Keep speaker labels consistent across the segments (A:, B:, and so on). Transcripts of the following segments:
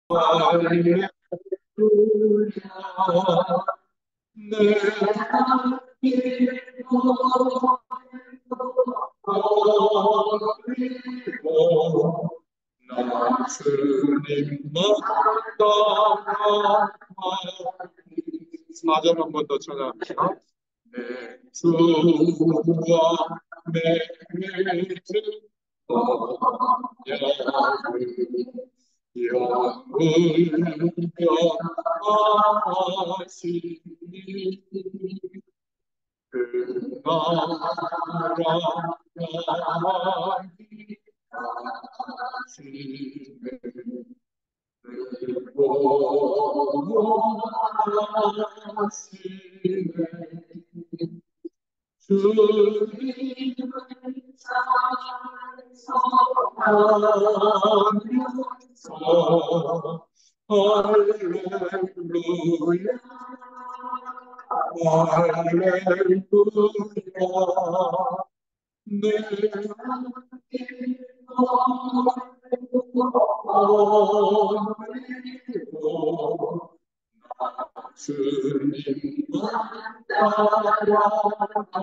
A: 할렐루야, 내 하나님이고 나 주님만 따라가니. 4절 한 번 더 전합니다. 내 주와 맺은 언약을 영원하시니 그 나라까지 하시네. 원하시네. 주님을 찬송하면서 할렐루야, 할렐루야. 내 하나님이고 주님만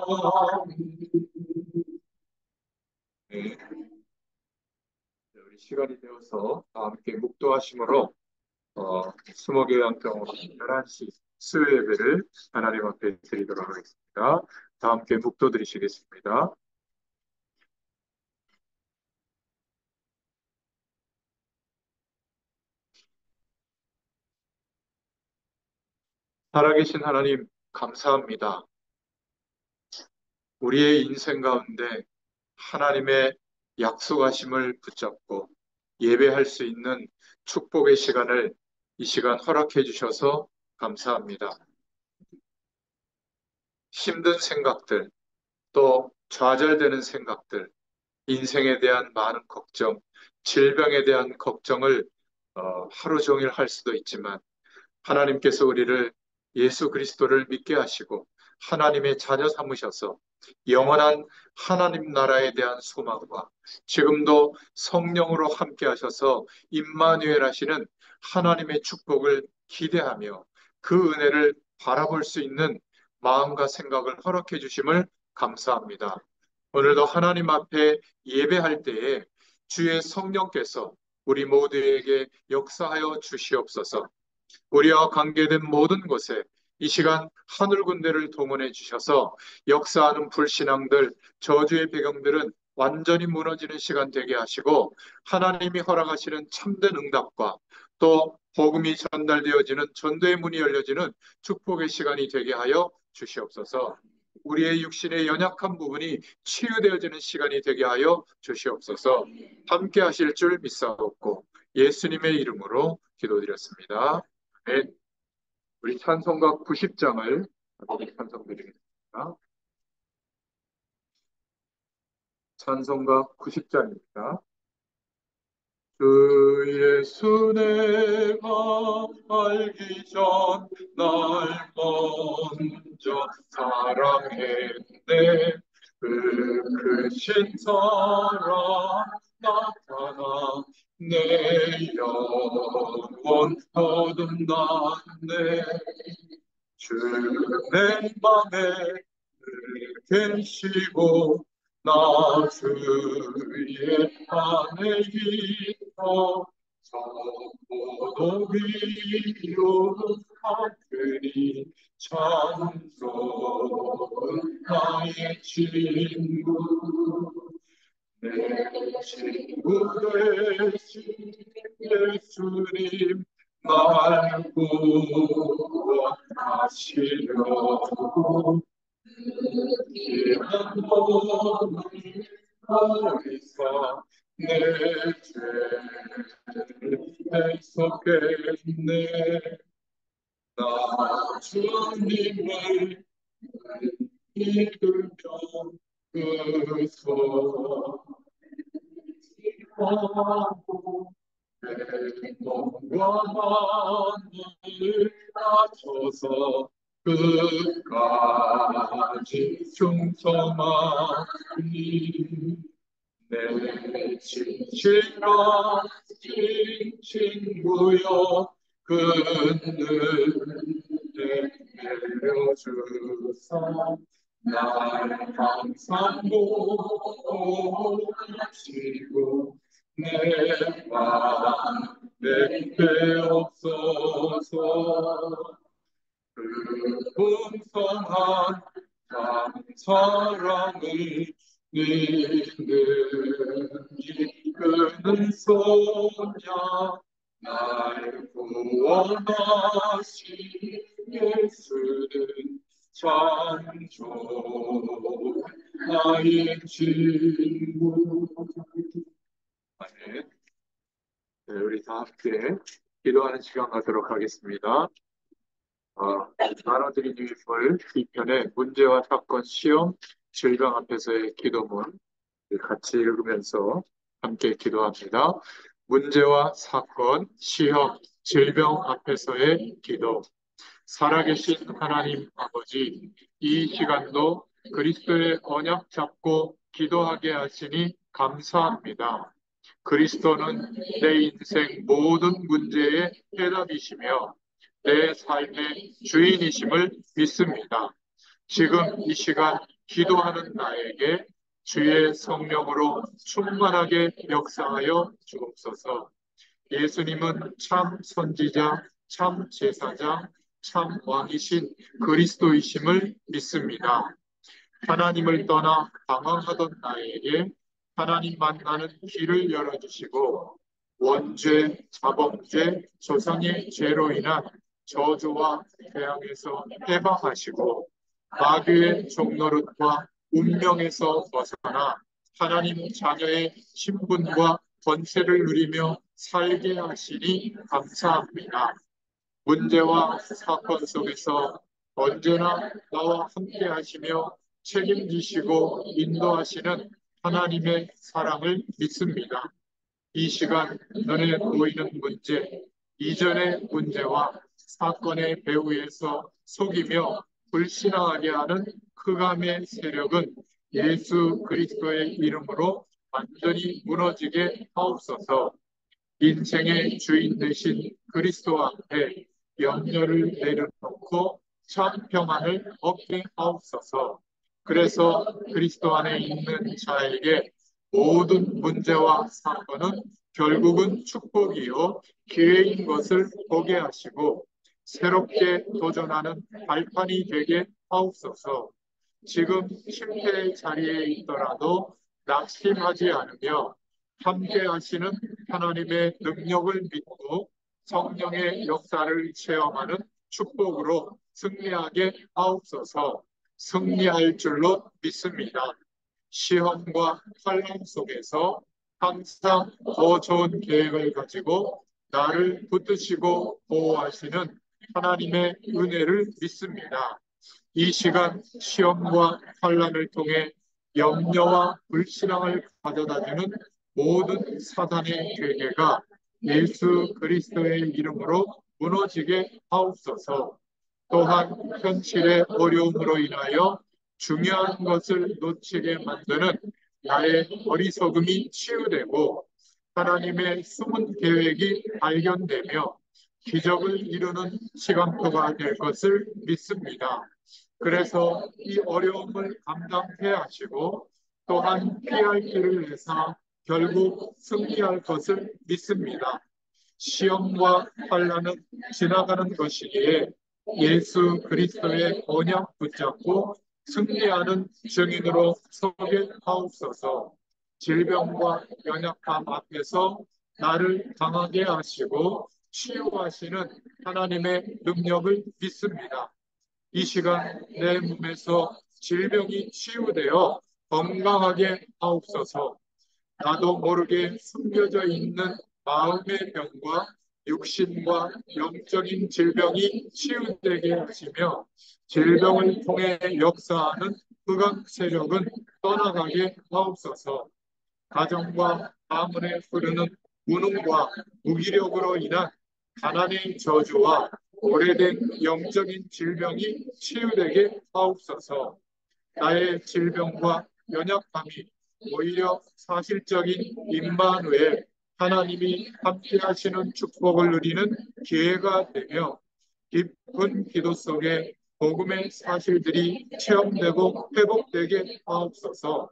A: 따라가니. 네, 우리 시간이 되어서 다 함께 묵도하심으로 수목요양병원 11시 수요 예배를 하나님 앞에 드리도록 하겠습니다. 다 함께 묵도 드리시겠습니다. 살아계신 하나님, 감사합니다. 우리의 인생 가운데 하나님의 약속하심을 붙잡고 예배할 수 있는 축복의 시간을 이 시간 허락해 주셔서 감사합니다. 힘든 생각들, 또 좌절되는 생각들, 인생에 대한 많은 걱정, 질병에 대한 걱정을 하루 종일 할 수도 있지만 하나님께서 우리를 예수 그리스도를 믿게 하시고 하나님의 자녀 삼으셔서 영원한 하나님 나라에 대한 소망과 지금도 성령으로 함께 하셔서 임마누엘 하시는 하나님의 축복을 기대하며 그 은혜를 바라볼 수 있는 마음과 생각을 허락해 주심을 감사합니다. 오늘도 하나님 앞에 예배할 때에 주의 성령께서 우리 모두에게 역사하여 주시옵소서. 우리와 관계된 모든 곳에 이 시간 하늘 군대를 동원해 주셔서 역사하는 불신앙들, 저주의 배경들은 완전히 무너지는 시간 되게 하시고 하나님이 허락하시는 참된 응답과 또 복음이 전달되어지는 전도의 문이 열려지는 축복의 시간이 되게 하여 주시옵소서. 우리의 육신의 연약한 부분이 치유되어지는 시간이 되게 하여 주시옵소서. 함께 하실 줄 믿사옵고 예수님의 이름으로 기도드렸습니다. 네, 우리 찬송가 90장을 찬송드리겠습니다. 찬송가 90장입니다. 주 예수 내가 알기 전 날 먼저 사랑했네. 그 크신 사랑 나타나 내 영혼 거듭났네. 주 내 맘에 늘 계시고 나 주의 안에 있어 저보도 위로하으니 참 좋은 나의 친구. 내 친구 되신 예수님 날 구원하시려고 귀한 몸을 버리사 내 죄를 속했네. 나 주님을 믿으며 그 소원하고 내 몸과 마음을 다쳐서 끝까지 충성하니 내 진실한 친구여 그늘에 내려주사 날 항상 보시고 내 맘에 되옵소서 그 풍성한 사랑을 믿는 이끄는 소냐 날 구원하신 예수는 참 좋은 나의 친구. 아멘. 네, 우리 다 함께 기도하는 시간 가도록 하겠습니다. 나눠드린 유익물 2편의 문제와 사건, 시험, 질병 앞에서의 기도문 같이 읽으면서 함께 기도합니다. 문제와 사건, 시험, 질병 앞에서의 기도. 살아계신 하나님 아버지, 이 시간도 그리스도의 언약 잡고 기도하게 하시니 감사합니다. 그리스도는 내 인생 모든 문제의 해답이시며 내 삶의 주인이심을 믿습니다. 지금 이 시간 기도하는 나에게 주의 성령으로 충만하게 역사하여 주옵소서. 예수님은 참 선지자, 참 제사장, 참 왕이신 그리스도이심을 믿습니다. 하나님을 떠나 방황하던 나에게 하나님 만나는 길을 열어주시고 원죄, 자범죄, 조상의 죄로 인한 저주와 재앙에서 해방하시고 마귀의 종노릇과 운명에서 벗어나 하나님 자녀의 신분과 권세를 누리며 살게 하시니 감사합니다. 문제와 사건 속에서 언제나 나와 함께 하시며 책임지시고 인도하시는 하나님의 사랑을 믿습니다. 이 시간 눈에 보이는 문제, 이전의 문제와 사건의 배후에서 속이며 불신하게 하는 흑암의 세력은 예수 그리스도의 이름으로 완전히 무너지게 하옵소서. 인생의 주인 되신 그리스도 앞에 염려를 내려놓고 참 평안을 얻게 하옵소서. 그래서 그리스도 안에 있는 자에게 모든 문제와 사건은 결국은 축복이요 기회인 것을 보게 하시고 새롭게 도전하는 발판이 되게 하옵소서. 지금 실패의 자리에 있더라도 낙심하지 않으며 함께 하시는 하나님의 능력을 믿고 성령의 역사를 체험하는 축복으로 승리하게 하옵소서. 승리할 줄로 믿습니다. 시험과 환난 속에서 항상 더 좋은 계획을 가지고 나를 붙드시고 보호하시는 하나님의 은혜를 믿습니다. 이 시간 시험과 환난을 통해 염려와 불신앙을 가져다주는 모든 사단의 괴계가 예수 그리스도의 이름으로 무너지게 하옵소서. 또한 현실의 어려움으로 인하여 중요한 것을 놓치게 만드는 나의 어리석음이 치유되고 하나님의 숨은 계획이 발견되며 기적을 이루는 시간표가 될 것을 믿습니다. 그래서 이 어려움을 감당해야 하시고 또한 피할 길을 내사 결국 승리할 것을 믿습니다. 시험과 환난은 지나가는 것이기에 예수 그리스도의 언약 붙잡고 승리하는 증인으로 서게 하옵소서. 질병과 연약함 앞에서 나를 강하게 하시고 치유하시는 하나님의 능력을 믿습니다. 이 시간 내 몸에서 질병이 치유되어 건강하게 하옵소서. 나도 모르게 숨겨져 있는 마음의 병과 육신과 영적인 질병이 치유되게 하시며 질병을 통해 역사하는 흑암 세력은 떠나가게 하옵소서. 가정과 가문에 흐르는 무능과 무기력으로 인한 가난의 저주와 오래된 영적인 질병이 치유되게 하옵소서. 나의 질병과 연약함이 오히려 사실적인 임마누엘 하나님이 함께 하시는 축복을 누리는 기회가 되며 깊은 기도 속에 복음의 사실들이 체험되고 회복되게 하옵소서.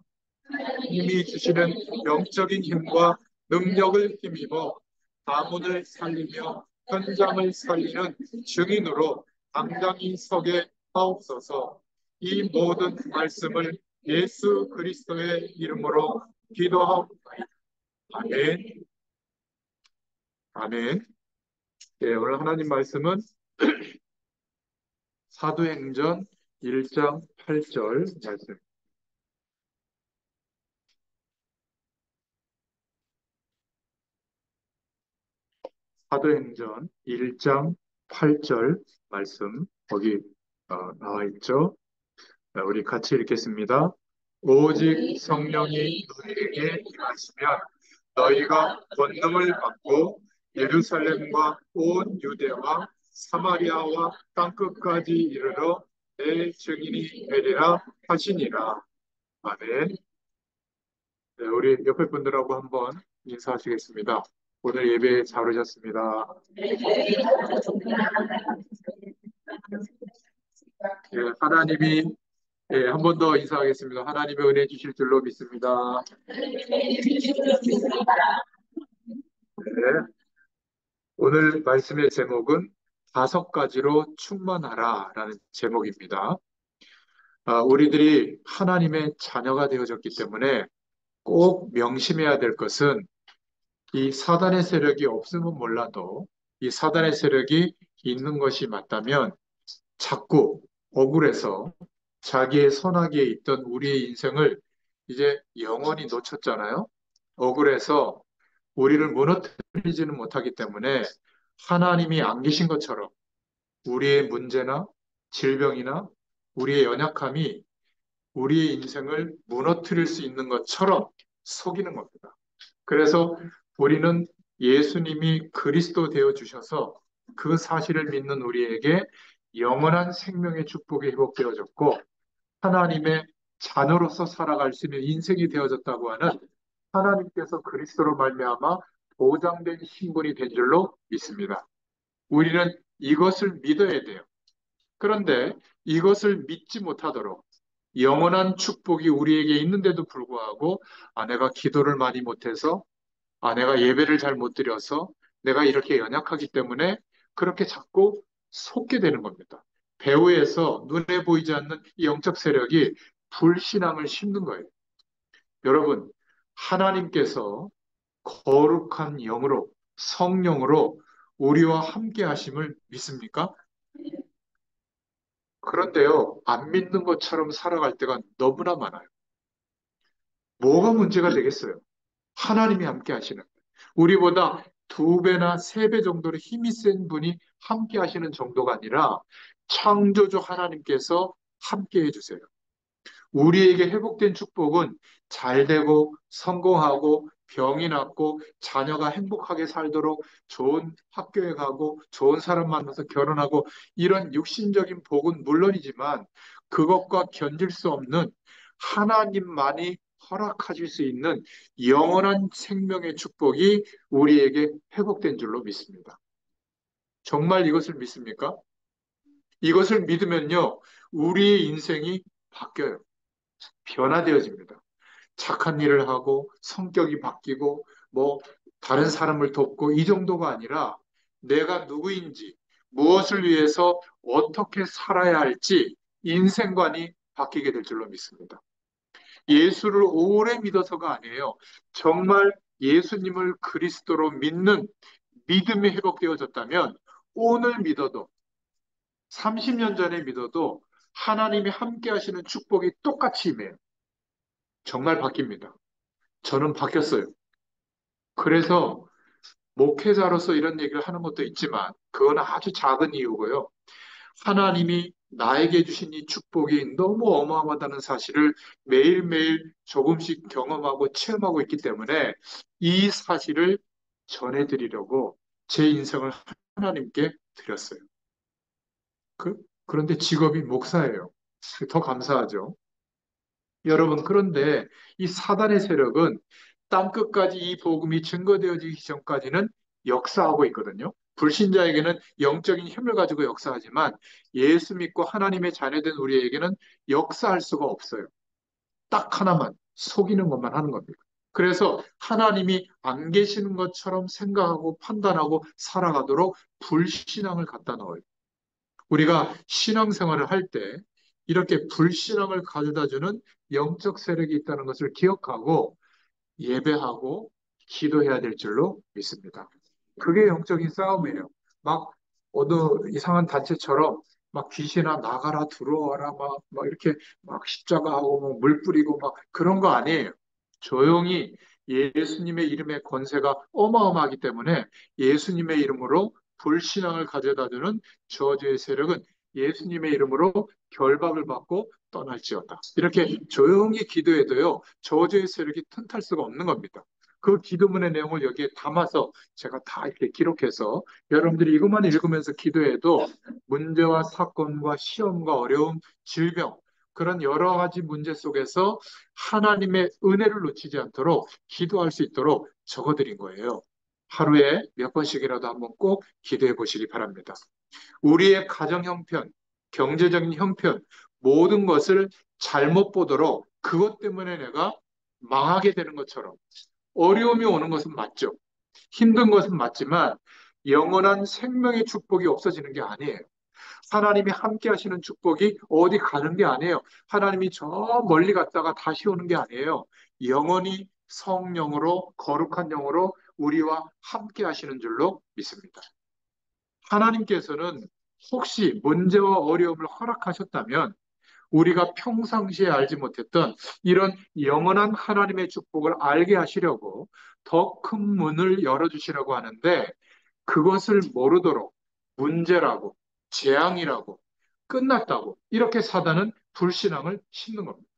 A: 힘이 주시는 영적인 힘과 능력을 힘입어 가문을 살리며 현장을 살리는 증인으로 당당히 서게 하옵소서. 이 모든 말씀을 예수 그리스도의 이름으로 기도하옵나이다. 아멘. 아멘. 네, 오늘 하나님 말씀은 사도행전 1장 8절 말씀. 사도행전 1장 8절 말씀 거기 나와 있죠. 자, 우리 같이 읽겠습니다. 오직 성령이 너희에게 임하시면 너희가 권능을 받고 예루살렘과 온 유대와 사마리아와 땅끝까지 이르러 내 증인이 되리라 하시니라. 아멘. 네, 우리 옆에 분들하고 한번 인사하시겠습니다. 오늘 예배에 잘 오셨습니다. 예, 하나님이 한 번 더 인사하겠습니다. 하나님의 은혜 주실 줄로 믿습니다. 네, 오늘 말씀의 제목은 다섯 가지로 충만하라라는 제목입니다. 우리들이 하나님의 자녀가 되어졌기 때문에 꼭 명심해야 될 것은 이 사단의 세력이 없으면 몰라도 이 사단의 세력이 있는 것이 맞다면 자꾸 억울해서 자기의 선악에 있던 우리의 인생을 이제 영원히 놓쳤잖아요. 억울해서 우리를 무너뜨리지는 못하기 때문에 하나님이 안 계신 것처럼 우리의 문제나 질병이나 우리의 연약함이 우리의 인생을 무너뜨릴 수 있는 것처럼 속이는 겁니다. 그래서 우리는 예수님이 그리스도 되어 주셔서 그 사실을 믿는 우리에게 영원한 생명의 축복이 회복되어졌고 하나님의 자녀로서 살아갈 수 있는 인생이 되어졌다고 하는 하나님께서 그리스도로 말미암아 보장된 신분이 된 줄로 믿습니다. 우리는 이것을 믿어야 돼요. 그런데 이것을 믿지 못하도록 영원한 축복이 우리에게 있는데도 불구하고 내가 기도를 많이 못해서 내가 예배를 잘 못 드려서 내가 이렇게 연약하기 때문에 그렇게 자꾸 속게 되는 겁니다. 배후에서 눈에 보이지 않는 이 영적 세력이 불신앙을 심는 거예요. 여러분, 하나님께서 거룩한 영으로 성령으로 우리와 함께 하심을 믿습니까? 그런데요, 안 믿는 것처럼 살아갈 때가 너무나 많아요. 뭐가 문제가 되겠어요? 하나님이 함께 하시는 거예요. 우리보다 두 배나 세 배 정도로 힘이 센 분이 함께 하시는 정도가 아니라 창조주 하나님께서 함께 해주세요. 우리에게 회복된 축복은 잘 되고 성공하고 병이 낫고 자녀가 행복하게 살도록 좋은 학교에 가고 좋은 사람 만나서 결혼하고 이런 육신적인 복은 물론이지만 그것과 견딜 수 없는 하나님만이 허락하실 수 있는 영원한 생명의 축복이 우리에게 회복된 줄로 믿습니다. 정말 이것을 믿습니까? 이것을 믿으면요, 우리의 인생이 바뀌어요. 변화되어집니다. 착한 일을 하고 성격이 바뀌고 뭐 다른 사람을 돕고 이 정도가 아니라 내가 누구인지 무엇을 위해서 어떻게 살아야 할지 인생관이 바뀌게 될 줄로 믿습니다. 예수를 오래 믿어서가 아니에요. 정말 예수님을 그리스도로 믿는 믿음이 회복되어졌다면 오늘 믿어도 30년 전에 믿어도 하나님이 함께 하시는 축복이 똑같이 임해요. 정말 바뀝니다. 저는 바뀌었어요. 그래서 목회자로서 이런 얘기를 하는 것도 있지만 그건 아주 작은 이유고요. 하나님이 나에게 주신 이 축복이 너무 어마어마하다는 사실을 매일매일 조금씩 경험하고 체험하고 있기 때문에 이 사실을 전해드리려고 제 인생을 하나님께 드렸어요. 그런데 직업이 목사예요. 더 감사하죠. 여러분, 그런데 이 사단의 세력은 땅끝까지 이 복음이 증거되어지기 전까지는 역사하고 있거든요. 불신자에게는 영적인 힘을 가지고 역사하지만 예수 믿고 하나님의 자녀된 우리에게는 역사할 수가 없어요. 딱 하나만, 속이는 것만 하는 겁니다. 그래서 하나님이 안 계시는 것처럼 생각하고 판단하고 살아가도록 불신앙을 갖다 넣어요. 우리가 신앙생활을 할 때 이렇게 불신앙을 가져다 주는 영적 세력이 있다는 것을 기억하고 예배하고 기도해야 될 줄로 믿습니다. 그게 영적인 싸움이에요. 막 어느 이상한 단체처럼 막 귀신아 나가라 들어와라 막 이렇게 막 십자가하고 뭐물 뿌리고 막 그런 거 아니에요. 조용히 예수님의 이름의 권세가 어마어마하기 때문에 예수님의 이름으로 불신앙을 가져다 주는 저주의 세력은 예수님의 이름으로 결박을 받고 떠날지어다. 이렇게 조용히 기도해도요, 저주의 세력이 틈탈 수가 없는 겁니다. 그 기도문의 내용을 여기에 담아서 제가 다 이렇게 기록해서 여러분들이 이것만 읽으면서 기도해도 문제와 사건과 시험과 어려움, 질병, 그런 여러 가지 문제 속에서 하나님의 은혜를 놓치지 않도록 기도할 수 있도록 적어드린 거예요. 하루에 몇 번씩이라도 한번 꼭 기도해 보시기 바랍니다. 우리의 가정 형편, 경제적인 형편, 모든 것을 잘못 보도록 그것 때문에 내가 망하게 되는 것처럼 어려움이 오는 것은 맞죠. 힘든 것은 맞지만 영원한 생명의 축복이 없어지는 게 아니에요. 하나님이 함께 하시는 축복이 어디 가는 게 아니에요. 하나님이 저 멀리 갔다가 다시 오는 게 아니에요. 영원히 성령으로 거룩한 영으로 우리와 함께 하시는 줄로 믿습니다. 하나님께서는 혹시 문제와 어려움을 허락하셨다면 우리가 평상시에 알지 못했던 이런 영원한 하나님의 축복을 알게 하시려고 더 큰 문을 열어주시려고 하는데 그것을 모르도록 문제라고 재앙이라고 끝났다고 이렇게 사단은 불신앙을 심는 겁니다.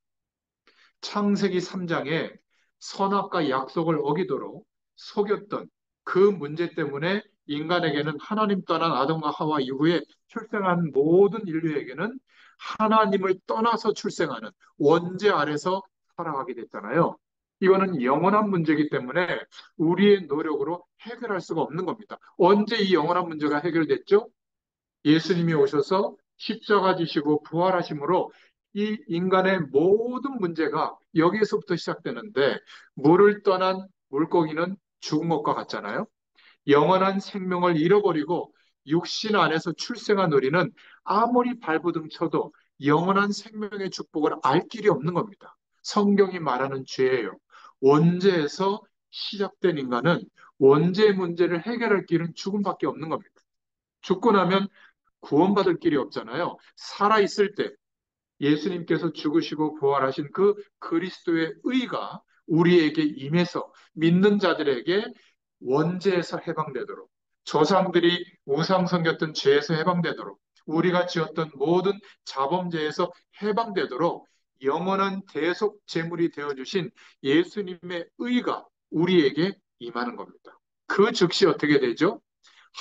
A: 창세기 3장에 선악과 약속을 어기도록 속였던 그 문제 때문에 인간에게는 하나님 떠난 아담과 하와 이후에 출생한 모든 인류에게는 하나님을 떠나서 출생하는 원죄 아래서 살아가게 됐잖아요. 이거는 영원한 문제이기 때문에 우리의 노력으로 해결할 수가 없는 겁니다. 언제 이 영원한 문제가 해결됐죠? 예수님이 오셔서 십자가 지시고 부활하심으로 이 인간의 모든 문제가 여기에서부터 시작되는데 물을 떠난 물고기는 죽은 것과 같잖아요. 영원한 생명을 잃어버리고 육신 안에서 출생한 우리는 아무리 발버둥 쳐도 영원한 생명의 축복을 알 길이 없는 겁니다. 성경이 말하는 죄예요. 원죄에서 시작된 인간은 원죄의 문제를 해결할 길은 죽음밖에 없는 겁니다. 죽고 나면 구원받을 길이 없잖아요. 살아있을 때 예수님께서 죽으시고 부활하신 그 그리스도의 의가 우리에게 임해서 믿는 자들에게 원죄에서 해방되도록 조상들이 우상 섬겼던 죄에서 해방되도록 우리가 지었던 모든 자범죄에서 해방되도록 영원한 대속 제물이 되어주신 예수님의 의가 우리에게 임하는 겁니다. 그 즉시 어떻게 되죠?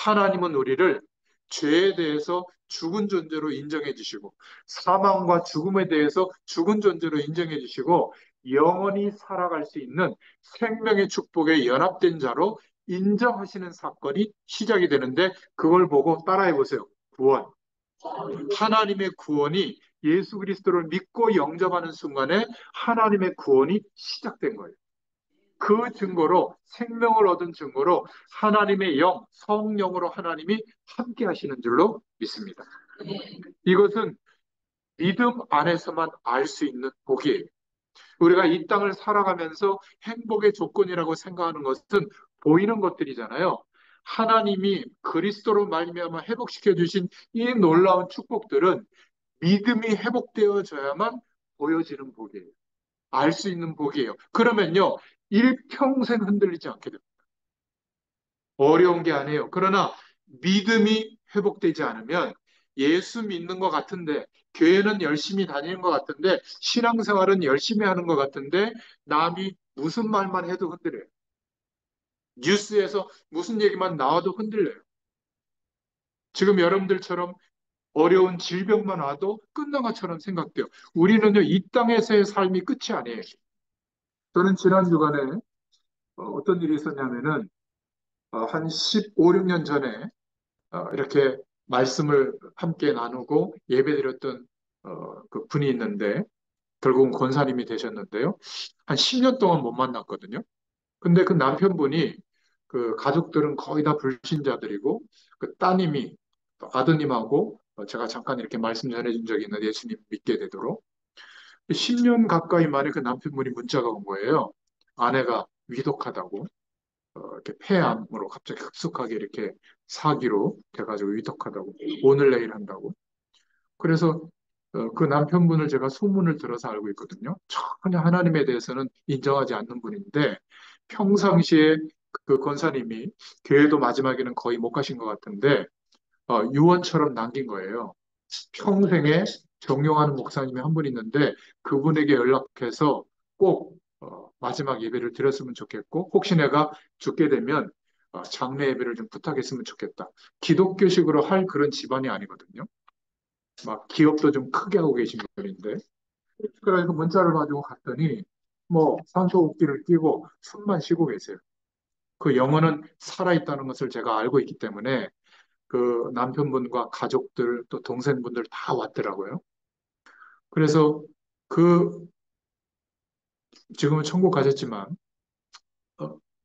A: 하나님은 우리를 죄에 대해서 죽은 존재로 인정해 주시고 사망과 죽음에 대해서 죽은 존재로 인정해 주시고 영원히 살아갈 수 있는 생명의 축복에 연합된 자로 인정하시는 사건이 시작이 되는데 그걸 보고 따라해 보세요. 구원. 하나님의 구원이 예수 그리스도를 믿고 영접하는 순간에 하나님의 구원이 시작된 거예요. 그 증거로 생명을 얻은 증거로 하나님의 영, 성령으로 하나님이 함께 하시는 줄로 믿습니다. 이것은 믿음 안에서만 알 수 있는 복이에요. 우리가 이 땅을 살아가면서 행복의 조건이라고 생각하는 것은 보이는 것들이잖아요. 하나님이 그리스도로 말미암아 회복시켜 주신 이 놀라운 축복들은 믿음이 회복되어져야만 보여지는 복이에요. 알 수 있는 복이에요. 그러면요, 일평생 흔들리지 않게 됩니다. 어려운 게 아니에요. 그러나 믿음이 회복되지 않으면 예수 믿는 것 같은데, 교회는 열심히 다니는 것 같은데, 신앙생활은 열심히 하는 것 같은데, 남이 무슨 말만 해도 흔들려요. 뉴스에서 무슨 얘기만 나와도 흔들려요. 지금 여러분들처럼 어려운 질병만 와도 끝난 것처럼 생각돼요. 우리는요, 이 땅에서의 삶이 끝이 아니에요. 저는 지난 주간에 어떤 일이 있었냐면은 한 15, 16년 전에 이렇게 말씀을 함께 나누고 예배드렸던 그 분이 있는데 결국은 권사님이 되셨는데요. 한 10년 동안 못 만났거든요. 근데 그 남편분이 그 가족들은 거의 다 불신자들이고 그 따님이 또 아드님하고 제가 잠깐 이렇게 말씀 전해준 적이 있는데 예수님 믿게 되도록 10년 가까이 만에 그 남편분이 문자가 온 거예요. 아내가 위독하다고 이렇게 폐암으로 갑자기 급속하게 이렇게 사기로 돼가지고 위독하다고 오늘 내일 한다고. 그래서 그 남편분을 제가 소문을 들어서 알고 있거든요. 전혀 하나님에 대해서는 인정하지 않는 분인데 평상시에 그 권사님이 교회도 마지막에는 거의 못 가신 것 같은데 유언처럼 남긴 거예요. 평생에 존경하는 목사님이 한 분 있는데 그분에게 연락해서 꼭 마지막 예배를 드렸으면 좋겠고 혹시 내가 죽게 되면 장례 예배를 좀 부탁했으면 좋겠다. 기독교식으로 할 그런 집안이 아니거든요. 막 기업도 좀 크게 하고 계신 분인데 그래서 문자를 가지고 갔더니 뭐 산소호흡기를 끼고 숨만 쉬고 계세요. 그 영혼은 살아있다는 것을 제가 알고 있기 때문에 그 남편분과 가족들 또 동생분들 다 왔더라고요. 그래서 그 지금은 천국 가셨지만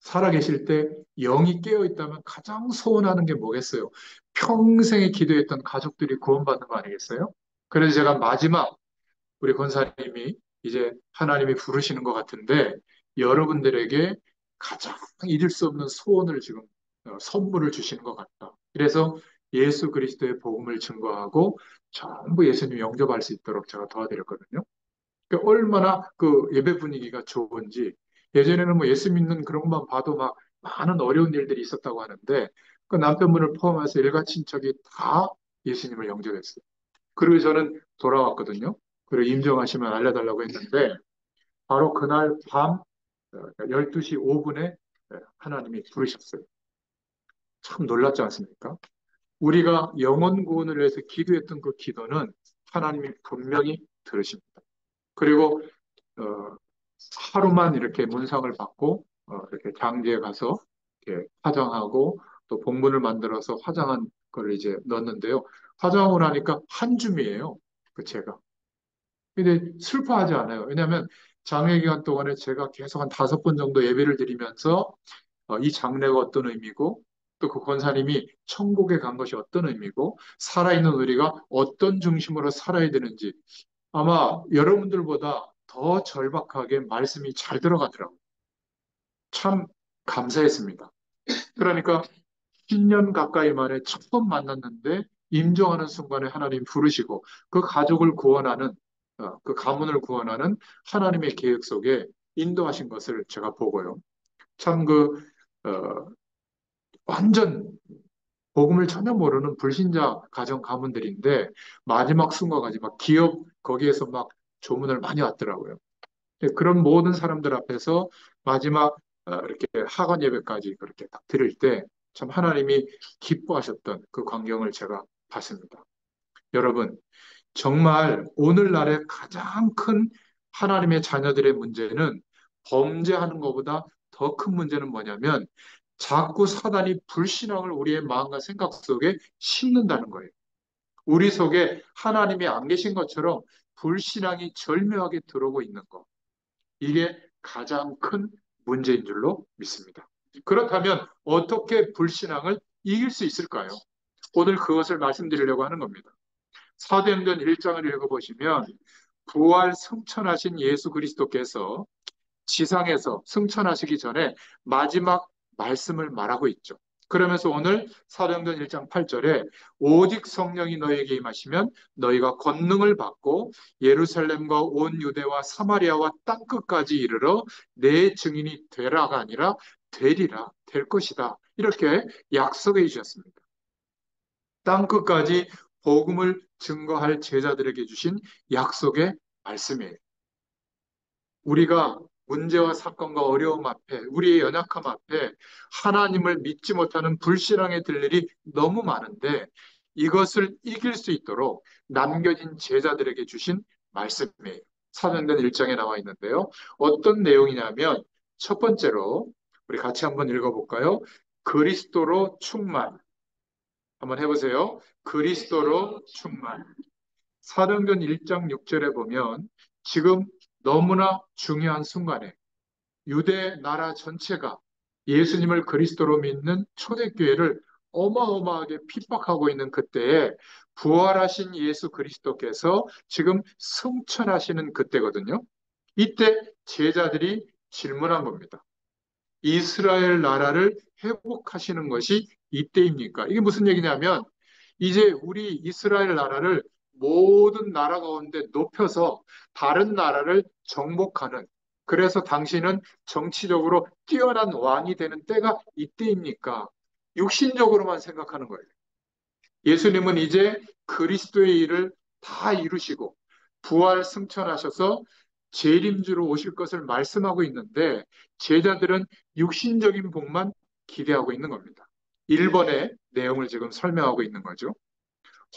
A: 살아계실 때 영이 깨어 있다면 가장 소원하는 게 뭐겠어요? 평생에 기도했던 가족들이 구원받는 거 아니겠어요? 그래서 제가 마지막 우리 권사님이 이제 하나님이 부르시는 것 같은데 여러분들에게 가장 잊을 수 없는 소원을 지금 선물을 주시는 것 같다. 그래서 예수 그리스도의 복음을 증거하고 전부 예수님 영접할 수 있도록 제가 도와드렸거든요. 그러니까 얼마나 그 예배 분위기가 좋은지 예전에는 뭐 예수 믿는 그런 것만 봐도 막 많은 어려운 일들이 있었다고 하는데 그 남편분을 포함해서 일가 친척이 다 예수님을 영접했어요. 그리고 저는 돌아왔거든요. 그리고 임종하시면 알려달라고 했는데 바로 그날 밤 12시 5분에 하나님이 부르셨어요. 참 놀랍지 않습니까? 우리가 영혼 구원을 위해서 기도했던 그 기도는 하나님이 분명히 들으십니다. 그리고 어, 하루만 이렇게 문상을 받고 이렇게 장기에 가서 이렇게 화장하고 또 봉분을 만들어서 화장한 걸 이제 넣었는데요. 화장하고 나니까 한 줌이에요. 그 제가. 근데 슬퍼하지 않아요. 왜냐하면 장례 기간 동안에 제가 계속 한 5번 정도 예배를 드리면서 이 장례가 어떤 의미고 또 그 권사님이 천국에 간 것이 어떤 의미고 살아있는 우리가 어떤 중심으로 살아야 되는지 아마 여러분들보다 더 절박하게 말씀이 잘 들어가더라고요. 참 감사했습니다. 그러니까 10년 가까이 만에 처음 만났는데 임종하는 순간에 하나님 부르시고 그 가족을 구원하는 그 가문을 구원하는 하나님의 계획 속에 인도하신 것을 제가 보고요. 참 완전 복음을 전혀 모르는 불신자 가정 가문들인데 마지막 순간까지 막 기업 거기에서 막 조문을 많이 왔더라고요. 그런 모든 사람들 앞에서 마지막 이렇게 하관 예배까지 그렇게 딱 드릴 때 참 하나님이 기뻐하셨던 그 광경을 제가 봤습니다. 여러분, 정말 오늘날의 가장 큰 하나님의 자녀들의 문제는 범죄하는 것보다 더 큰 문제는 뭐냐면 자꾸 사단이 불신앙을 우리의 마음과 생각 속에 심는다는 거예요. 우리 속에 하나님이 안 계신 것처럼 불신앙이 절묘하게 들어오고 있는 것. 이게 가장 큰 문제인 줄로 믿습니다. 그렇다면 어떻게 불신앙을 이길 수 있을까요? 오늘 그것을 말씀드리려고 하는 겁니다. 사도행전 1장을 읽어보시면 부활 승천하신 예수 그리스도께서 지상에서 승천하시기 전에 마지막 말씀을 말하고 있죠. 그러면서 오늘 사도행전 1장 8절에 오직 성령이 너희에게 임하시면 너희가 권능을 받고 예루살렘과 온 유대와 사마리아와 땅끝까지 이르러 내 증인이 되라가 아니라 되리라, 될 것이다. 이렇게 약속해 주셨습니다. 땅끝까지 복음을 증거할 제자들에게 주신 약속의 말씀이에요. 우리가 문제와 사건과 어려움 앞에, 우리의 연약함 앞에 하나님을 믿지 못하는 불신앙에 들 일이 너무 많은데 이것을 이길 수 있도록 남겨진 제자들에게 주신 말씀이에요. 사도행전 1장에 나와 있는데요. 어떤 내용이냐면 첫 번째로 우리 같이 한번 읽어볼까요? 그리스도로 충만. 한번 해보세요. 그리스도로 충만. 사도행전 1장 6절에 보면 지금 너무나 중요한 순간에 유대 나라 전체가 예수님을 그리스도로 믿는 초대교회를 어마어마하게 핍박하고 있는 그때에 부활하신 예수 그리스도께서 지금 승천하시는 그때거든요. 이때 제자들이 질문한 겁니다. 이스라엘 나라를 회복하시는 것이 이때입니까? 이게 무슨 얘기냐면 이제 우리 이스라엘 나라를 모든 나라 가운데 높여서 다른 나라를 정복하는, 그래서 당신은 정치적으로 뛰어난 왕이 되는 때가 이때입니까? 육신적으로만 생각하는 거예요. 예수님은 이제 그리스도의 일을 다 이루시고 부활 승천하셔서 재림주로 오실 것을 말씀하고 있는데 제자들은 육신적인 복만 기대하고 있는 겁니다. 1번의 내용을 지금 설명하고 있는 거죠.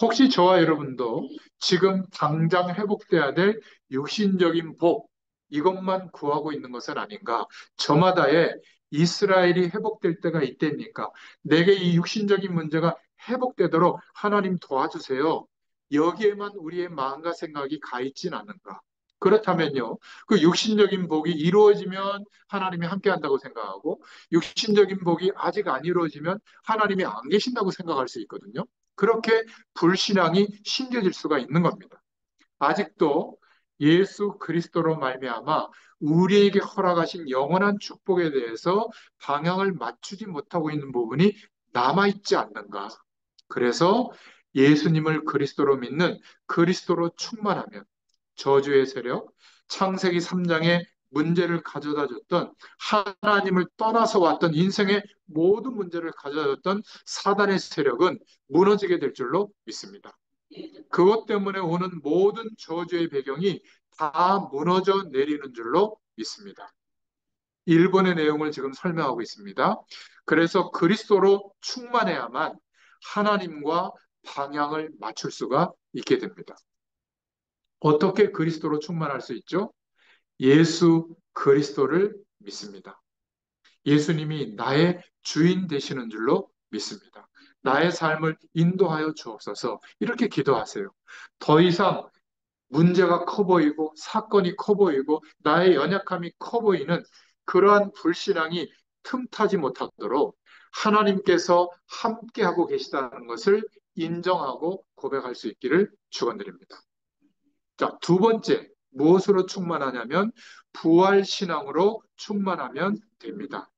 A: 혹시 저와 여러분도 지금 당장 회복돼야 될 육신적인 복, 이것만 구하고 있는 것은 아닌가? 저마다의 이스라엘이 회복될 때가 이때입니까? 내게 이 육신적인 문제가 회복되도록 하나님 도와주세요. 여기에만 우리의 마음과 생각이 가 있진 않는가? 그렇다면요, 그 육신적인 복이 이루어지면 하나님이 함께 한다고 생각하고, 육신적인 복이 아직 안 이루어지면 하나님이 안 계신다고 생각할 수 있거든요. 그렇게 불신앙이 심겨질 수가 있는 겁니다. 아직도 예수 그리스도로 말미암아 우리에게 허락하신 영원한 축복에 대해서 방향을 맞추지 못하고 있는 부분이 남아있지 않는가. 그래서 예수님을 그리스도로 믿는 그리스도로 충만하면 저주의 세력, 창세기 3장에 문제를 가져다 줬던 하나님을 떠나서 왔던 인생의 모든 문제를 가져다 줬던 사단의 세력은 무너지게 될 줄로 믿습니다. 그것 때문에 오는 모든 저주의 배경이 다 무너져 내리는 줄로 믿습니다. 1번의 내용을 지금 설명하고 있습니다. 그래서 그리스도로 충만해야만 하나님과 방향을 맞출 수가 있게 됩니다. 어떻게 그리스도로 충만할 수 있죠? 예수 그리스도를 믿습니다. 예수님이 나의 주인 되시는 줄로 믿습니다. 나의 삶을 인도하여 주옵소서. 이렇게 기도하세요. 더 이상 문제가 커 보이고 사건이 커 보이고 나의 연약함이 커 보이는 그러한 불신앙이 틈타지 못하도록 하나님께서 함께하고 계시다는 것을 인정하고 고백할 수 있기를 축원드립니다. 자, 두 번째, 무엇으로 충만하냐면 부활신앙으로 충만하면 됩니다.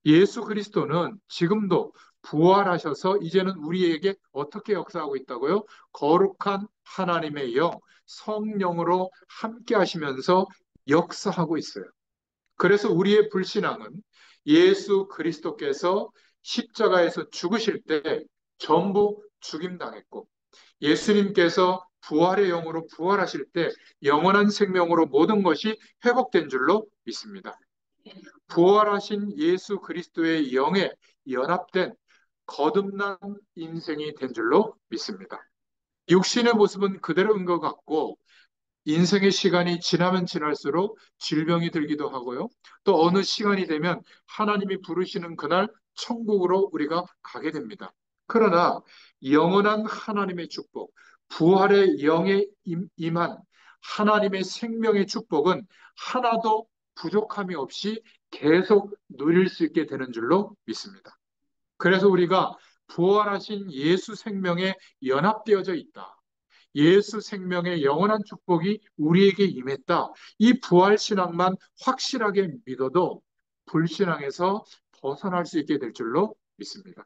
A: 예수 그리스도는 지금도 부활하셔서 이제는 우리에게 어떻게 역사하고 있다고요? 거룩한 하나님의 영, 성령으로 함께 하시면서 역사하고 있어요. 그래서 우리의 불신앙은 예수 그리스도께서 십자가에서 죽으실 때 전부 죽임당했고 예수님께서 부활의 영으로 부활하실 때 영원한 생명으로 모든 것이 회복된 줄로 믿습니다. 부활하신 예수 그리스도의 영에 연합된 거듭난 인생이 된 줄로 믿습니다. 육신의 모습은 그대로인 것 같고 인생의 시간이 지나면 지날수록 질병이 들기도 하고요. 또 어느 시간이 되면 하나님이 부르시는 그날 천국으로 우리가 가게 됩니다. 그러나 영원한 하나님의 축복, 부활의 영에 임한 하나님의 생명의 축복은 하나도 부족함이 없이 계속 누릴 수 있게 되는 줄로 믿습니다. 그래서 우리가 부활하신 예수 생명에 연합되어져 있다. 예수 생명의 영원한 축복이 우리에게 임했다. 이 부활 신앙만 확실하게 믿어도 불신앙에서 벗어날 수 있게 될 줄로 믿습니다.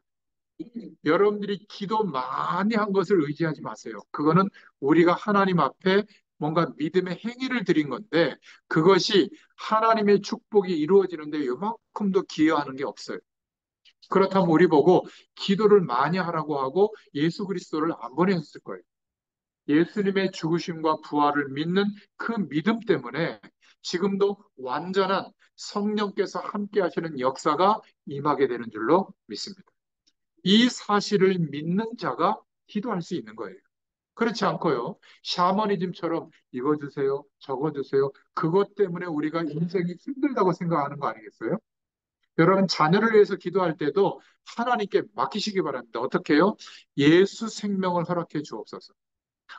A: 여러분들이 기도 많이 한 것을 의지하지 마세요. 그거는 우리가 하나님 앞에 뭔가 믿음의 행위를 드린 건데 그것이 하나님의 축복이 이루어지는데 요만큼도 기여하는 게 없어요. 그렇다면 우리 보고 기도를 많이 하라고 하고 예수 그리스도를 안 보내셨을 거예요. 예수님의 죽으심과 부활을 믿는 그 믿음 때문에 지금도 완전한 성령께서 함께 하시는 역사가 임하게 되는 줄로 믿습니다. 이 사실을 믿는 자가 기도할 수 있는 거예요. 그렇지 않고요. 샤머니즘처럼 이거 주세요, 저거 주세요. 그것 때문에 우리가 인생이 힘들다고 생각하는 거 아니겠어요? 여러분, 자녀를 위해서 기도할 때도 하나님께 맡기시기 바랍니다. 어떻게 해요? 예수 생명을 허락해 주옵소서.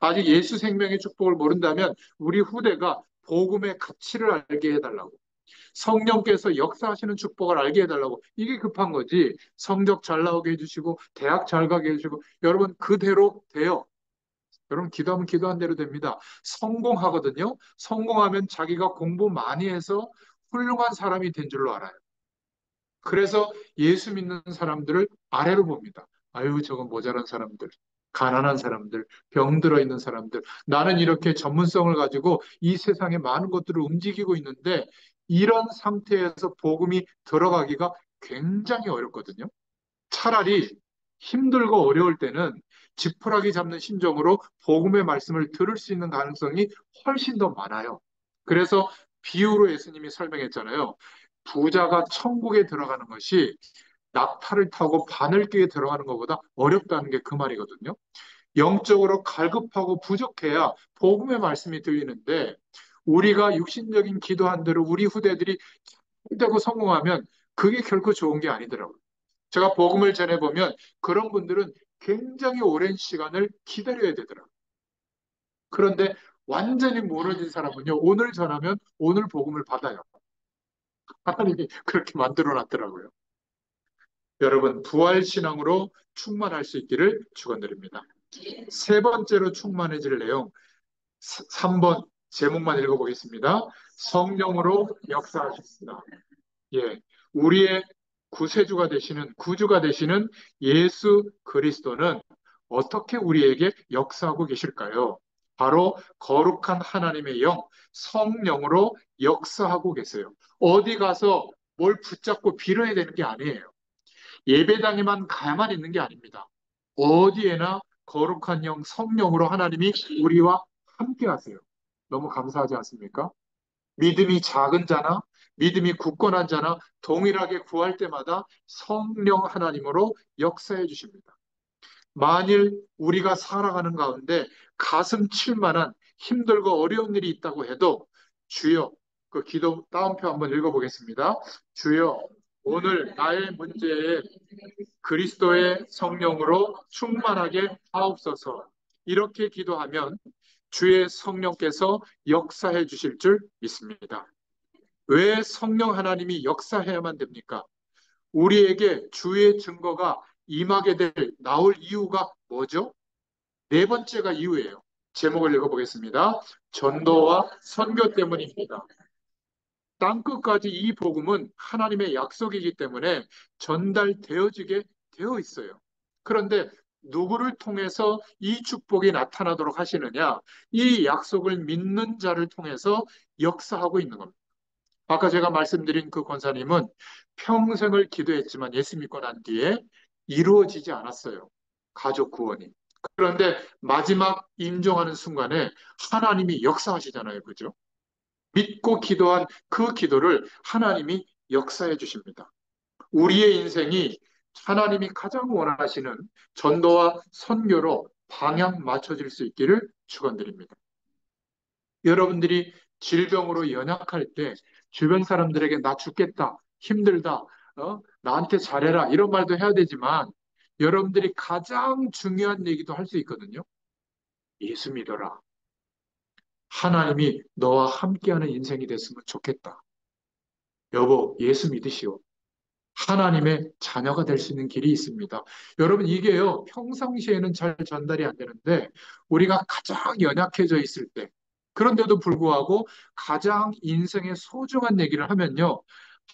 A: 아직 예수 생명의 축복을 모른다면 우리 후대가 복음의 가치를 알게 해달라고. 성령께서 역사하시는 축복을 알게 해달라고. 이게 급한 거지. 성적 잘 나오게 해주시고, 대학 잘 가게 해주시고, 여러분, 그대로 돼요. 여러분, 기도하면 기도한 대로 됩니다. 성공하거든요. 성공하면 자기가 공부 많이 해서 훌륭한 사람이 된 줄로 알아요. 그래서 예수 믿는 사람들을 아래로 봅니다. 아유, 저건 모자란 사람들, 가난한 사람들, 병들어 있는 사람들. 나는 이렇게 전문성을 가지고 이 세상에 많은 것들을 움직이고 있는데 이런 상태에서 복음이 들어가기가 굉장히 어렵거든요. 차라리 힘들고 어려울 때는 지푸라기 잡는 심정으로 복음의 말씀을 들을 수 있는 가능성이 훨씬 더 많아요. 그래서 비유로 예수님이 설명했잖아요. 부자가 천국에 들어가는 것이 낙타를 타고 바늘길에 들어가는 것보다 어렵다는 게 그 말이거든요. 영적으로 갈급하고 부족해야 복음의 말씀이 들리는데 우리가 육신적인 기도한 대로 우리 후대들이 되고 성공하면 그게 결코 좋은 게 아니더라고요. 제가 복음을 전해보면 그런 분들은 굉장히 오랜 시간을 기다려야 되더라고요. 그런데 완전히 무너진 사람은요, 오늘 전하면 오늘 복음을 받아요. 하나님이 그렇게 만들어 놨더라고요. 여러분, 부활신앙으로 충만할 수 있기를 축원드립니다. 세 번째로 충만해질 내용, 3번 제목만 읽어보겠습니다. 성령으로 역사하셨습니다. 예, 우리의 구세주가 되시는, 구주가 되시는 예수 그리스도는 어떻게 우리에게 역사하고 계실까요? 바로 거룩한 하나님의 영, 성령으로 역사하고 계세요. 어디 가서 뭘 붙잡고 빌어야 되는 게 아니에요. 예배당에만 가야만 있는 게 아닙니다. 어디에나 거룩한 영, 성령으로 하나님이 우리와 함께 하세요. 너무 감사하지 않습니까? 믿음이 작은 자나 믿음이 굳건한 자나 동일하게 구할 때마다 성령 하나님으로 역사해 주십니다. 만일 우리가 살아가는 가운데 가슴 칠 만한 힘들고 어려운 일이 있다고 해도 주여, 그 기도 따옴표 한번 읽어보겠습니다. 주여, 오늘 나의 문제에 그리스도의 성령으로 충만하게 하옵소서. 이렇게 기도하면 주의 성령께서 역사해 주실 줄 믿습니다. 왜 성령 하나님이 역사해야만 됩니까? 우리에게 주의 증거가 임하게 나올 이유가 뭐죠? 네 번째가 이유예요. 제목을 읽어보겠습니다. 전도와 선교 때문입니다. 땅끝까지 이 복음은 하나님의 약속이기 때문에 전달되어지게 되어 있어요. 그런데 누구를 통해서 이 축복이 나타나도록 하시느냐? 이 약속을 믿는 자를 통해서 역사하고 있는 겁니다. 아까 제가 말씀드린 그 권사님은 평생을 기도했지만 예수 믿고 난 뒤에 이루어지지 않았어요. 가족 구원이. 그런데 마지막 임종하는 순간에 하나님이 역사하시잖아요. 그죠? 믿고 기도한 그 기도를 하나님이 역사해 주십니다. 우리의 인생이 하나님이 가장 원하시는 전도와 선교로 방향 맞춰질 수 있기를 축원드립니다. 여러분들이 질병으로 연약할 때 주변 사람들에게 나 죽겠다, 힘들다, 나한테 잘해라 이런 말도 해야 되지만 여러분들이 가장 중요한 얘기도 할 수 있거든요. 예수 믿어라. 하나님이 너와 함께하는 인생이 됐으면 좋겠다. 여보, 예수 믿으시오. 하나님의 자녀가 될 수 있는 길이 있습니다. 여러분, 이게요, 평상시에는 잘 전달이 안 되는데, 우리가 가장 연약해져 있을 때, 그런데도 불구하고 가장 인생의 소중한 얘기를 하면요,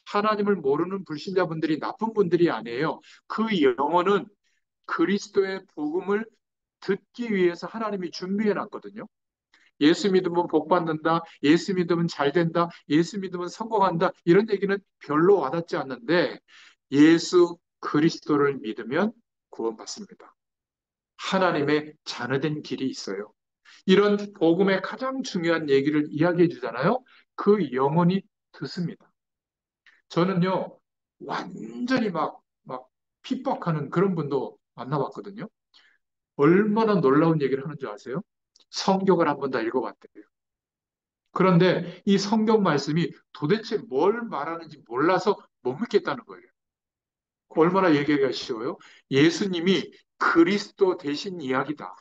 A: 하나님을 모르는 불신자분들이 나쁜 분들이 아니에요. 그 영혼은 그리스도의 복음을 듣기 위해서 하나님이 준비해 놨거든요. 예수 믿으면 복 받는다. 예수 믿으면 잘 된다. 예수 믿으면 성공한다. 이런 얘기는 별로 와닿지 않는데 예수 그리스도를 믿으면 구원받습니다. 하나님의 자녀된 길이 있어요. 이런 복음의 가장 중요한 얘기를 이야기해 주잖아요. 그 영혼이 듣습니다. 저는요, 완전히 막 핍박하는 그런 분도 만나봤거든요. 얼마나 놀라운 얘기를 하는 줄 아세요? 성경을 한번 다 읽어봤대요. 그런데 이 성경 말씀이 도대체 뭘 말하는지 몰라서 못 믿겠다는 거예요. 얼마나 얘기하기가 쉬워요? 예수님이 그리스도 되신 이야기다.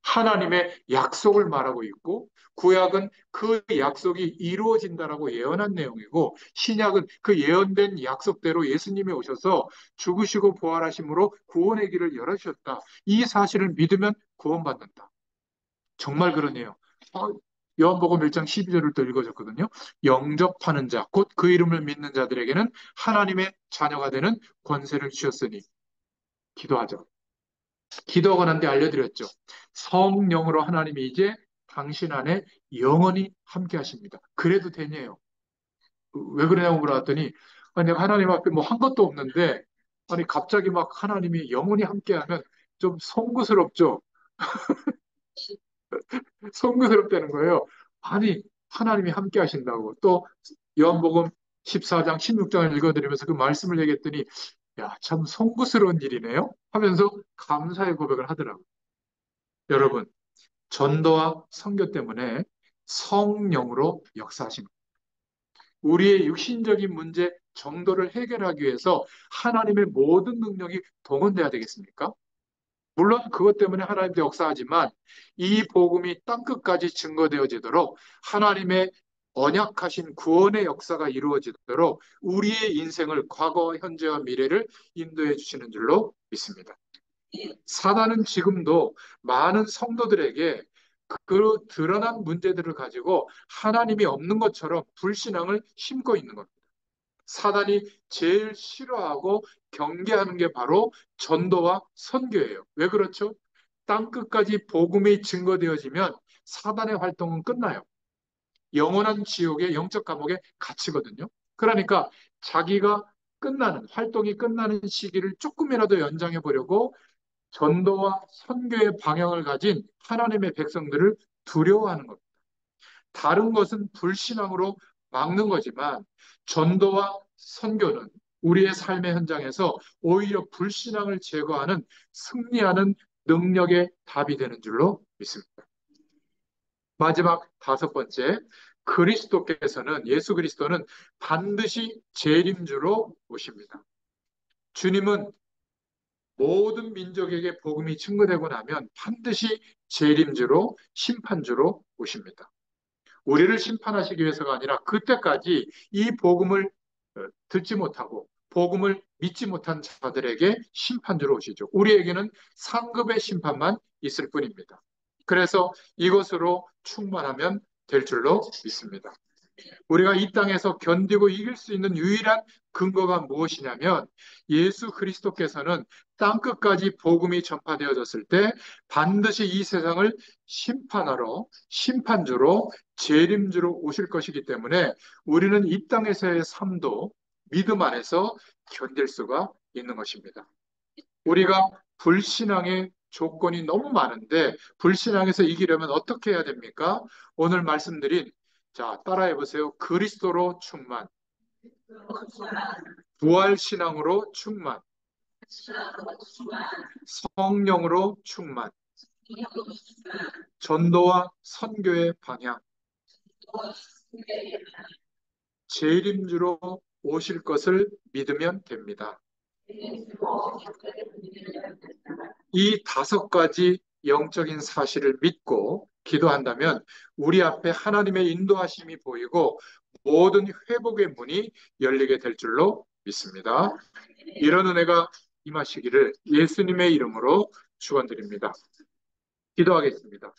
A: 하나님의 약속을 말하고 있고, 구약은 그 약속이 이루어진다라고 예언한 내용이고, 신약은 그 예언된 약속대로 예수님이 오셔서 죽으시고 부활하심으로 구원의 길을 열어주셨다. 이 사실을 믿으면 구원받는다. 정말 그러네요. 어, 요한복음 1장 12절을 또 읽어줬거든요. 영접하는 자, 곧 그 이름을 믿는 자들에게는 하나님의 자녀가 되는 권세를 주셨으니 기도하죠. 기도하고 난 뒤에 알려드렸죠. 성령으로 하나님이 이제 당신 안에 영원히 함께 하십니다. 그래도 되냐요? 왜 그러냐고 물어봤더니 아니, 내가 하나님 앞에 뭐 한 것도 없는데 아니 갑자기 막 하나님이 영원히 함께 하면 좀 송구스럽죠. 송구스럽다는 거예요. 아니, 하나님이 함께 하신다고. 또 요한복음 14장, 16장을 읽어드리면서 그 말씀을 얘기했더니 야, 참 송구스러운 일이네요 하면서 감사의 고백을 하더라고요. 여러분, 전도와 선교 때문에 성령으로 역사하십니다. 우리의 육신적인 문제, 정도를 해결하기 위해서 하나님의 모든 능력이 동원돼야 되겠습니까? 물론 그것 때문에 하나님도 역사하지만 이 복음이 땅끝까지 증거되어지도록 하나님의 언약하신 구원의 역사가 이루어지도록 우리의 인생을 과거, 현재와 미래를 인도해 주시는 줄로 믿습니다. 사단은 지금도 많은 성도들에게 그 드러난 문제들을 가지고 하나님이 없는 것처럼 불신앙을 심고 있는 겁니다. 사단이 제일 싫어하고 경계하는 게 바로 전도와 선교예요. 왜 그렇죠? 땅 끝까지 복음이 증거되어지면 사단의 활동은 끝나요. 영원한 지옥의 영적 감옥에 갇히거든요. 그러니까 자기가 활동이 끝나는 시기를 조금이라도 연장해 보려고 전도와 선교의 방향을 가진 하나님의 백성들을 두려워하는 겁니다. 다른 것은 불신앙으로 막는 거지만 전도와 선교는 우리의 삶의 현장에서 오히려 불신앙을 제거하는 승리하는 능력의 답이 되는 줄로 믿습니다. 마지막 다섯 번째, 예수 그리스도는 반드시 재림주로 오십니다. 주님은 모든 민족에게 복음이 증거되고 나면 반드시 재림주로 심판주로 오십니다. 우리를 심판하시기 위해서가 아니라 그때까지 이 복음을 듣지 못하고 복음을 믿지 못한 자들에게 심판주로 오시죠. 우리에게는 상급의 심판만 있을 뿐입니다. 그래서 이것으로 충만하면 될 줄로 믿습니다. 우리가 이 땅에서 견디고 이길 수 있는 유일한 근거가 무엇이냐면 예수 그리스도께서는 땅끝까지 복음이 전파되어졌을 때 반드시 이 세상을 심판하러 심판주로 재림주로 오실 것이기 때문에 우리는 이 땅에서의 삶도 믿음 안에서 견딜 수가 있는 것입니다. 우리가 불신앙의 조건이 너무 많은데 불신앙에서 이기려면 어떻게 해야 됩니까? 오늘 말씀드린 자, 따라해 보세요. 그리스도로 충만, 부활신앙으로 충만, 성령으로 충만, 전도와 선교의 방향, 재림주로 오실 것을 믿으면 됩니다. 이 다섯 가지 영적인 사실을 믿고 기도한다면 우리 앞에 하나님의 인도하심이 보이고 모든 회복의 문이 열리게 될 줄로 믿습니다. 이런 은혜가 임하시기를 예수님의 이름으로 축원드립니다. 기도하겠습니다.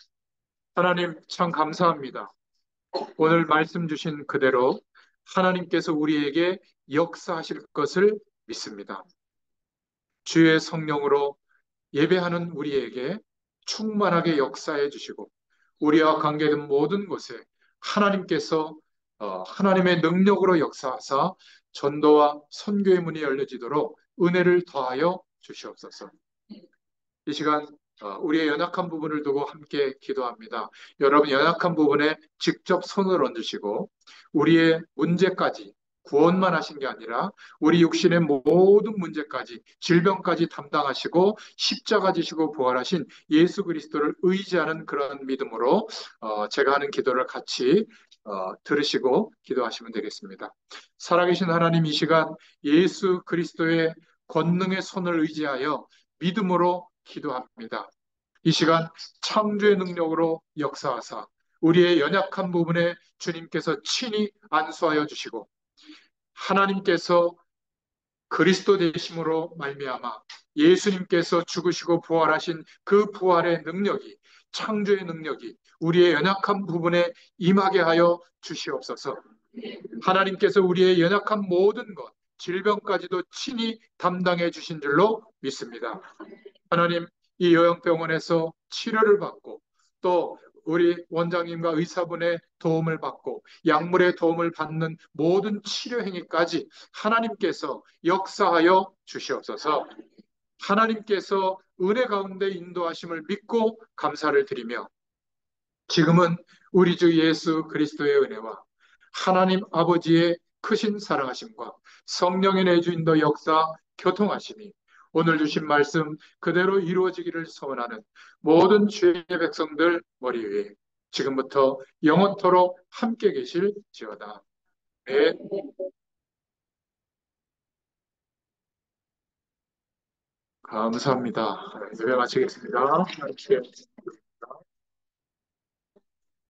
A: 하나님 참 감사합니다. 오늘 말씀 주신 그대로 하나님께서 우리에게 역사하실 것을 믿습니다. 주의 성령으로 예배하는 우리에게 충만하게 역사해 주시고 우리와 관계된 모든 곳에 하나님께서 하나님의 능력으로 역사하사 전도와 선교의 문이 열려지도록 은혜를 더하여 주시옵소서. 이 시간 우리의 연약한 부분을 두고 함께 기도합니다. 여러분 연약한 부분에 직접 손을 얹으시고 우리의 문제까지 구원만 하신 게 아니라 우리 육신의 모든 문제까지 질병까지 담당하시고 십자가 지시고 부활하신 예수 그리스도를 의지하는 그런 믿음으로 제가 하는 기도를 같이 들으시고 기도하시면 되겠습니다. 살아계신 하나님, 이 시간 예수 그리스도의 권능의 손을 의지하여 믿음으로 기도합니다. 이 시간 창조의 능력으로 역사하사 우리의 연약한 부분에 주님께서 친히 안수하여 주시고 하나님께서 그리스도 되심으로 말미암아 예수님께서 죽으시고 부활하신 그 부활의 능력이, 창조의 능력이 우리의 연약한 부분에 임하게 하여 주시옵소서. 하나님께서 우리의 연약한 모든 것, 질병까지도 친히 담당해 주신 줄로 믿습니다. 하나님, 이 요양병원에서 치료를 받고 또 우리 원장님과 의사분의 도움을 받고 약물의 도움을 받는 모든 치료 행위까지 하나님께서 역사하여 주시옵소서. 하나님께서 은혜 가운데 인도하심을 믿고 감사를 드리며 지금은 우리 주 예수 그리스도의 은혜와 하나님 아버지의 크신 사랑하심과 성령의 내주인도 역사 교통하심이 오늘 주신 말씀 그대로 이루어지기를 소원하는 모든 주의 백성들 머리 위에 지금부터 영원토록 함께 계실지어다. 네, 감사합니다. 예배 마치겠습니다.